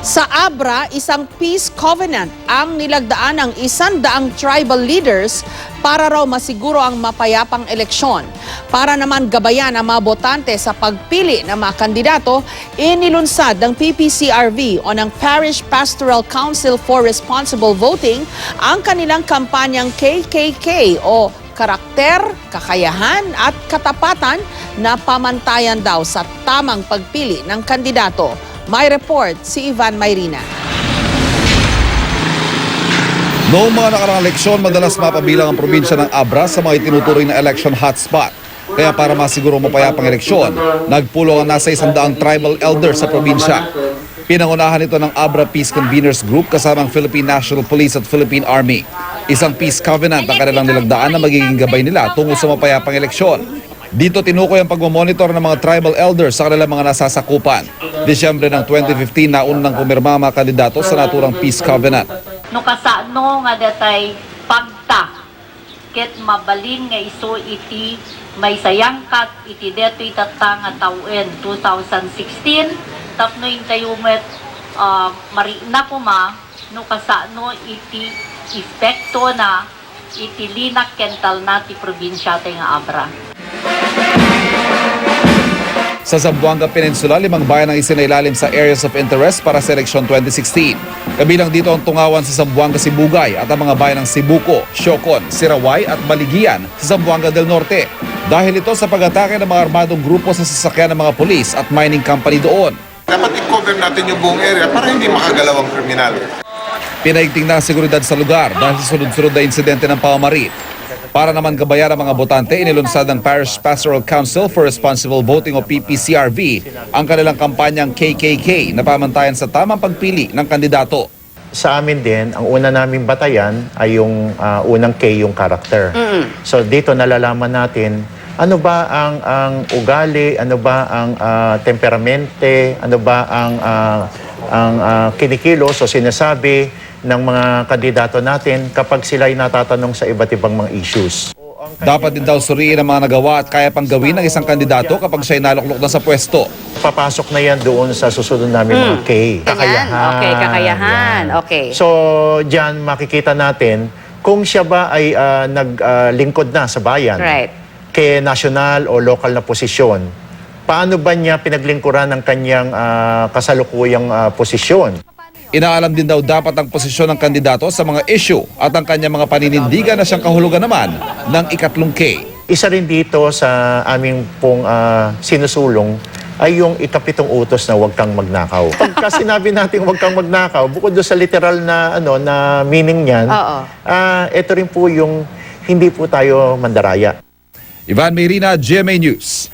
Sa Abra, isang peace covenant ang nilagdaan ng 100 tribal leaders para raw masiguro ang mapayapang eleksyon. Para naman gabayan ang mga botante sa pagpili ng mga kandidato, inilunsad ng PPCRV o ng Parish Pastoral Council for Responsible Voting ang kanilang kampanyang KKK o karakter, kakayahan at katapatan na pamantayan daw sa tamang pagpili ng kandidato. May report si Ivan Mayrina. Noong mga nakaraang eleksyon, madalas mapabilang ang probinsya ng Abra sa mga itinuturing na election hotspot. Kaya para masiguro mapayapang eleksyon, nagpulong ang nasa 100 tribal elders sa probinsya. Pinangunahan ito ng Abra Peace Conveners Group kasama ang Philippine National Police at Philippine Army. Isang peace covenant ang kanilang nilagdaan na magiging gabay nila tungo sa mapayapang eleksyon. Dito tinukoy ang pagmamonitor ng mga tribal elders sa kanilang mga nasasakupan. Disyembre ng 2015 na unang pumirma mga kandidato sa naturang peace covenant. No kasano nga datay pagta ket mabalin nga iso iti may sayangkat iti detoy tatang nga tawen 2016 tapno intayumet marina kuma no kasano iti epekto na iti linak kental na ti probinsya tay nga Abra. Sa Zamboanga Peninsula, 5 bayan ang isinailalim sa Areas of Interest para sa eleksyon 2016. Kabilang dito ang Tungawan sa Zamboanga Sibugay at ang mga bayan ng Sibuco, Siocon, Siraway at Baligian sa Zamboanga del Norte. Dahil ito sa pag-atake ng mga armadong grupo sa sasakyan ng mga pulis at mining company doon. Dapat i-cover natin yung buong area para hindi makagalaw ang kriminal. Pinaigting na ang seguridad sa lugar dahil sa sunod-sunod na insidente ng pamamaril. Para naman gabayan ang mga botante, inilunsad ng Parish Pastoral Council for Responsible Voting o PPCRV ang kanilang kampanyang KKK na pamantayan sa tamang pagpili ng kandidato. Sa amin din, ang una naming batayan ay yung unang K, yung character. So dito nalalaman natin ano ba ang ugali, ano ba ang temperamente, ano ba ang kinikilos o sinasabi ng mga kandidato natin kapag sila ay natatanong sa iba't ibang mga issues. Dapat din daw suriin ang mga nagawa at kaya pang gawin ng isang kandidato kapag siya'y naluklok na sa pwesto. Papasok na yan doon sa susunod namin mga K. Kakayahan. Okay, kakayahan. Yan. Okay. So, diyan makikita natin kung siya ba ay naglingkod na sa bayan. Right. Kay national o local na posisyon. Paano ba niya pinaglingkuran ng kanyang kasalukuyang posisyon? Inaalam din daw dapat ang posisyon ng kandidato sa mga issue at ang kanyang mga paninindigan na siyang kahulugan naman ng ikatlong K. Isa rin dito sa aming pong sinusulong ay yung ikapitong utos na huwag kang magnakaw. Pagka sinabi natin huwag kang magnakaw, bukod doon sa literal na na meaning niyan, ito rin po yung hindi po tayo mandaraya. Ivan Mayrina, GMA News.